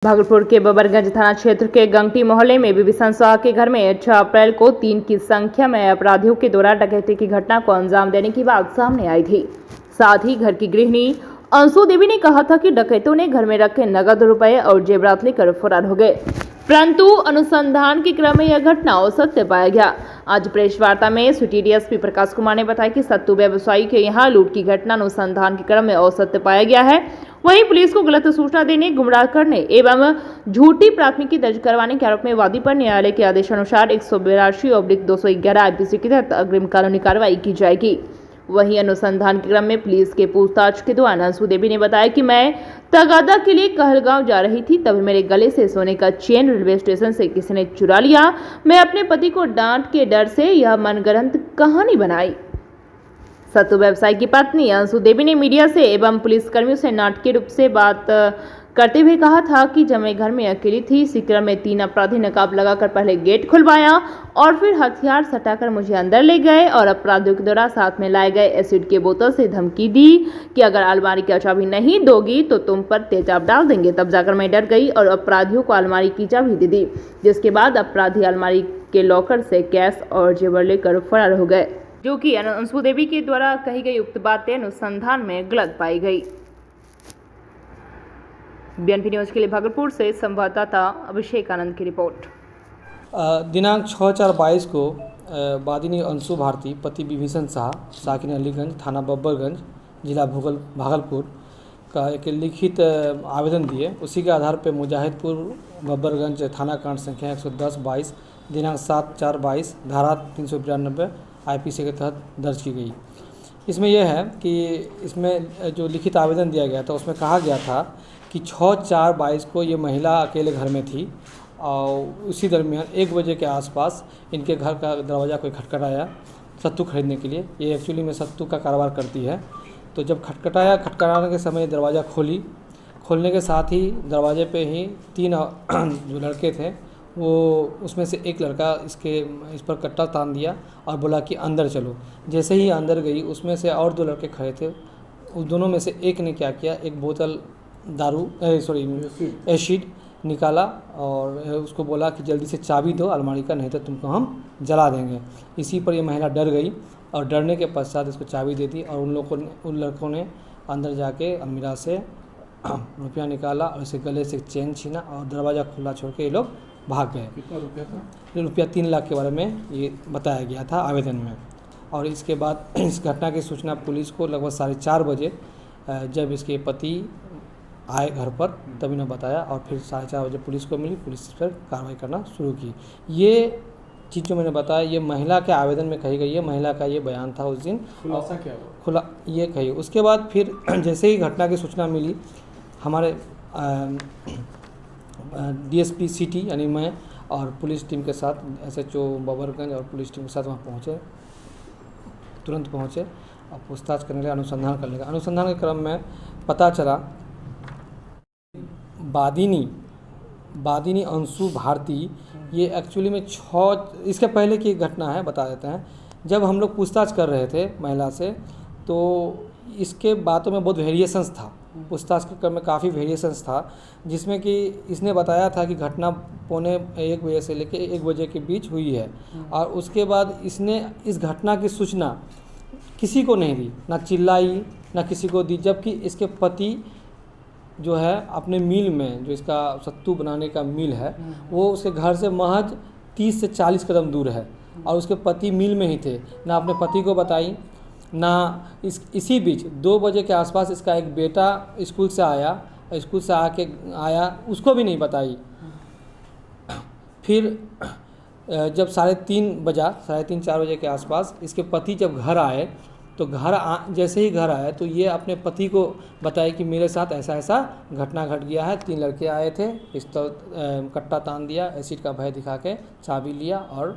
भागलपुर के बबरगंज थाना क्षेत्र के गंगटी मोहल्ले में विभीषण शाह के घर में 6 अप्रैल को 3 की संख्या में अपराधियों के द्वारा डकैती की घटना को अंजाम देने की बात सामने आई थी। साथ ही घर की गृहिणी अंशु देवी ने कहा था कि डकैतों ने घर में रखे नगद रुपए और जेवरात लेकर फरार हो गए, परंतु अनुसंधान के क्रम में यह घटना असत्य पाया गया। आज प्रेस वार्ता में सिटी डीएसपी प्रकाश कुमार ने बताया कि सत्तू व्यवसायी के यहां लूट की घटना अनुसंधान के क्रम में असत्य पाया गया है। वहीं पुलिस को गलत सूचना देने, गुमराह करने एवं झूठी प्राथमिकी दर्ज करवाने के आरोप में वादी पर न्यायालय के आदेशानुसार 182/211 आईपीसी के तहत अग्रिम कानूनी कार्रवाई की जाएगी। वहीं अनुसंधान के क्रम में पुलिस के पूछताछ के दौरान अंशु देवी ने बताया कि मैं तगादा के लिए कहलगांव जा रही थी, तभी मेरे गले से सोने का चेन रेलवे स्टेशन से किसी ने चुरा लिया। मैं अपने पति को डांट के डर से यह मनगढ़ंत कहानी बनाई। सत्तू व्यवसायी की पत्नी अंशु देवी ने मीडिया से एवं पुलिसकर्मियों से नाटकीय रूप से बात करते हुए कहा था कि जब मैं घर में अकेली थी, इसी क्रम में 3 अपराधी नकाब लगाकर पहले गेट खुलवाया और फिर हथियार सटाकर मुझे अंदर ले गए और अपराधियों के द्वारा साथ में लाए गए एसिड के बोतल से धमकी दी कि अगर अलमारी की चाबी नहीं दोगी तो तुम पर तेजाब डाल देंगे। तब जाकर मैं डर गई और अपराधियों को अलमारी की चाबी दे दी, जिसके बाद अपराधी अलमारी के लॉकर से कैश और जेवर लेकर फरार हो गए, जो कि अंशु देवी के द्वारा कही गई उक्त बातें अनुसंधान में गलत पाई गई। बीएनपी न्यूज के लिए भागलपुर से संवाददाता अभिषेक आनंद की रिपोर्ट। दिनांक 6/4/22 को वादिनी अंशु भारती पति विभीषण शाह, साकिन अलीगंज, थाना बब्बरगंज, जिला भागलपुर का एक लिखित आवेदन दिए। उसी के आधार पर मुजाहिदपुर बब्बरगंज थाना कांड संख्या 110/22 दिनांक 7/4/22 धारा 392 आईपीसी के तहत दर्ज की गई। इसमें यह है कि इसमें जो लिखित आवेदन दिया गया था उसमें कहा गया था कि 6/4/22 को ये महिला अकेले घर में थी और उसी दरमियान 1 बजे के आसपास इनके घर का दरवाज़ा कोई खटखटाया सत्तू खरीदने के लिए। ये एक्चुअली में सत्तू का कारोबार करती है। तो जब खटखटाने के समय दरवाज़ा खोलने के साथ ही दरवाजे पे ही 3 जो लड़के थे वो उसमें से एक लड़का इस पर कट्टा तान दिया और बोला कि अंदर चलो। जैसे ही अंदर गई उसमें से और 2 लड़के खड़े थे। उस दोनों में से एक ने क्या किया, एक बोतल एसिड निकाला और उसको बोला कि जल्दी से चाबी दो अलमारी का, नहीं तो तुमको हम जला देंगे। इसी पर ये महिला डर गई और डरने के पश्चात इसको चाबी दे दी और उन लड़कों ने अंदर जाके अलमीरा से रुपया निकाला और इसे गले से चेन छीना और दरवाज़ा खुला छोड़ के ये लोग भाग गए। कितना रुपया था? रुपया 3 लाख के बारे में ये बताया गया था आवेदन में। और इसके बाद इस घटना की सूचना पुलिस को लगभग 4:30 बजे जब इसके पति आए घर पर तभी ने बताया और फिर 4:30 बजे पुलिस को मिली। पुलिस इस पर कार्रवाई करना शुरू की। ये चीज़ जो मैंने बताया ये महिला के आवेदन में कही गई है, महिला का ये बयान था उस दिन। खुलासा क्या हुआ? खुला ये कही। उसके बाद फिर जैसे ही घटना की सूचना मिली हमारे डीएसपी सिटी यानी मैं और पुलिस टीम के साथ एसएचओ बबरगंज और पुलिस टीम के साथ वहाँ तुरंत पहुँचे और पूछताछ करने लगे, अनुसंधान करने लगे। अनुसंधान के क्रम में पता चला वादिनी अंशु भारती ये एक्चुअली में इसके पहले की घटना है, बता देते हैं। जब हम लोग पूछताछ कर रहे थे महिला से तो इसके बातों में बहुत वेरिएशंस था। पूछताछ के क्रम में काफ़ी वेरिएशंस था, जिसमें कि इसने बताया था कि घटना 1:45 बजे से लेकर 1 बजे के बीच हुई है और उसके बाद इसने इस घटना की सूचना किसी को नहीं दी, ना चिल्लाई ना किसी को दी। जबकि इसके पति जो है अपने मिल में, जो इसका सत्तू बनाने का मिल है, वो उसके घर से महज 30 से 40 कदम दूर है और उसके पति मिल में ही थे। ना अपने पति को बताई ना इसी बीच 2 बजे के आसपास इसका एक बेटा स्कूल से आया उसको भी नहीं बताई। फिर जब 3:30-4 बजे के आसपास इसके पति जब घर आए तो जैसे ही घर आए तो ये अपने पति को बताए कि मेरे साथ ऐसा ऐसा घटना घट गया है। 3 लड़के आए थे, कट्टा तान दिया, एसिड का भय दिखा के चाबी लिया और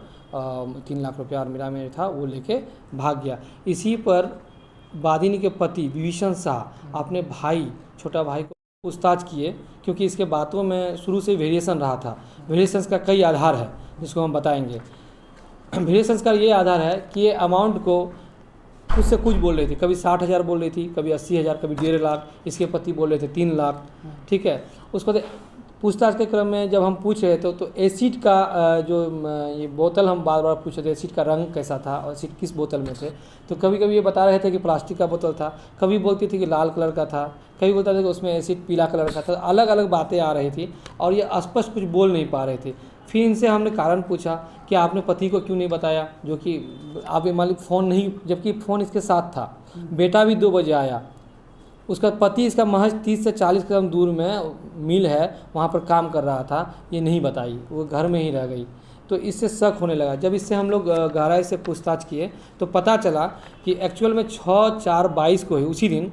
3 लाख रुपया अलमीरा में था वो लेके भाग गया। इसी पर वादिनी के पति विभीषण शाह अपने छोटा भाई को पूछताछ किए, क्योंकि इसके बातों में शुरू से वेरिएशन रहा था। वेरिएशंस का कई आधार है जिसको हम बताएंगे। वेरिएशंस का ये आधार है कि ये अमाउंट को उससे कुछ बोल रही थी, कभी 60,000 बोल रही थी, कभी 80,000, कभी 1.5 लाख। इसके पति बोल रहे थे 3 लाख। ठीक है, उसको पूछताछ के क्रम में जब हम पूछ रहे थे तो एसिड का ये बोतल हम बार बार पूछ रहे थे, एसिड का रंग कैसा था और एसिड किस बोतल में थे। तो कभी कभी ये बता रहे थे कि प्लास्टिक का बोतल था, कभी बोलती थी कि लाल कलर का था, कभी बोलता था कि उसमें एसिड पीला कलर का था। अलग अलग बातें आ रही थी और ये स्पष्ट कुछ बोल नहीं पा रहे थे। फिर इनसे हमने कारण पूछा कि आपने पति को क्यों नहीं बताया, जो कि आप ये मालिक फ़ोन नहीं, जबकि फ़ोन इसके साथ था। बेटा भी 2 बजे आया, उसका पति इसका महज 30 से 40 कदम दूर में मिल है, वहाँ पर काम कर रहा था, ये नहीं बताई, वो घर में ही रह गई। तो इससे शक होने लगा। जब इससे हम लोग गहराई से पूछताछ किए तो पता चला कि एक्चुअल में 6/4/22 को ही उसी दिन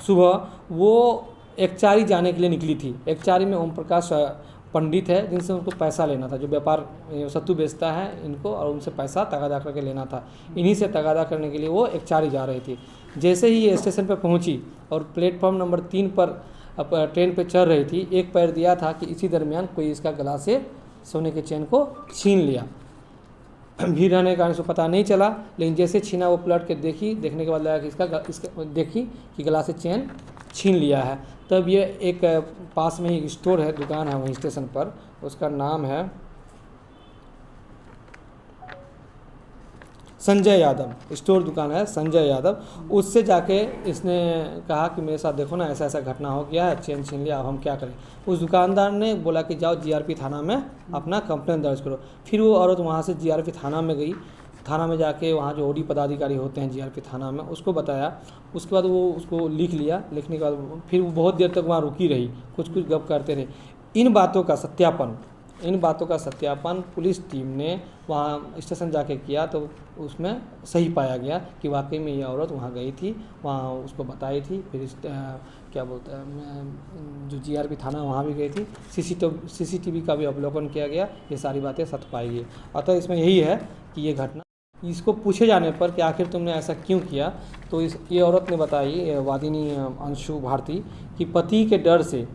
सुबह वो एकचारी जाने के लिए निकली थी। एकचारी में ओम प्रकाश पंडित है जिनसे उनको पैसा लेना था, जो व्यापार सत्तू बेचता है इनको, और उनसे पैसा तगादा करके लेना था। इन्हीं से तगादा करने के लिए वो एकचारी जा रही थी। जैसे ही ये स्टेशन पर पहुंची और प्लेटफॉर्म नंबर 3 पर ट्रेन पे चढ़ रही थी, एक पैर दिया था कि इसी दरमियान कोई इसका गला से सोने के चेन को छीन लिया। भीड़ रहने के कारण इसको पता नहीं चला, लेकिन जैसे छीना वो पलट के देखने के बाद लगा कि इसका देखी कि गला से चेन छीन लिया है। तब ये एक पास में ही स्टोर है, दुकान है वहीं स्टेशन पर, उसका नाम है संजय यादव, स्टोर दुकान है संजय यादव। उससे जाके इसने कहा कि मेरे साथ देखो ना, ऐसा ऐसा घटना हो गया है, चेन छीन लिया, अब हम क्या करें। उस दुकानदार ने बोला कि जाओ जीआरपी थाना में अपना कंप्लेंट दर्ज करो। फिर वो औरत वहाँ से जीआरपी थाना में गई। थाना में जाके वहाँ जो ओडी पदाधिकारी होते हैं जीआरपी थाना में, उसको बताया। उसके बाद वो उसको लिख लिया। लिखने के बाद फिर वो बहुत देर तक वहाँ रुकी रही, कुछ गप करते रहे। इन बातों का सत्यापन पुलिस टीम ने वहाँ स्टेशन जाके किया तो उसमें सही पाया गया कि वाकई में ये औरत वहाँ गई थी, वहाँ उसको बताई थी। फिर क्या बोलते हैं, जो जीआरपी थाना वहाँ भी गई थी, सीसीटीवी का भी अवलोकन किया गया। ये सारी बातें सत्य पाई गई। अतः इसमें यही है कि ये घटना, इसको पूछे जाने पर कि आखिर तुमने ऐसा क्यों किया, तो ये औरत ने बताई, वादिनी अंशु भारती, कि पति के डर से,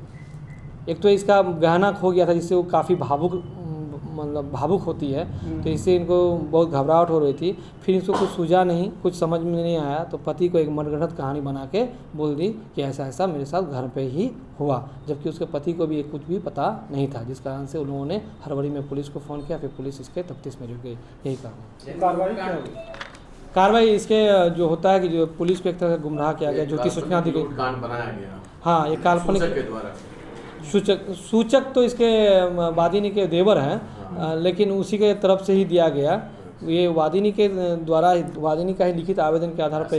एक तो इसका गहना खो गया था जिससे वो काफ़ी भावुक होती है, तो इससे इनको बहुत घबराहट हो रही थी। फिर इसको कुछ सूझा नहीं, कुछ समझ में नहीं आया, तो पति को एक मनगढ़ंत कहानी बना के बोल दी कि ऐसा ऐसा मेरे साथ घर पे ही हुआ, जबकि उसके पति को भी कुछ भी पता नहीं था, जिस कारण से उन लोगों ने हड़बड़ी में पुलिस को फ़ोन किया। फिर पुलिस इसके तफ्तीश में जुट गई। यही कारण कार्रवाई इसके जो होता है कि जो पुलिस को एक तरह से गुमराह किया गया, झूठी सूचना दी गई। हाँ, ये काल्पनिक सूचक तो इसके वादिनी के देवर हैं, लेकिन उसी के तरफ से ही दिया गया। ये वादिनी के द्वारा, वादिनी का ही लिखित आवेदन के आधार पर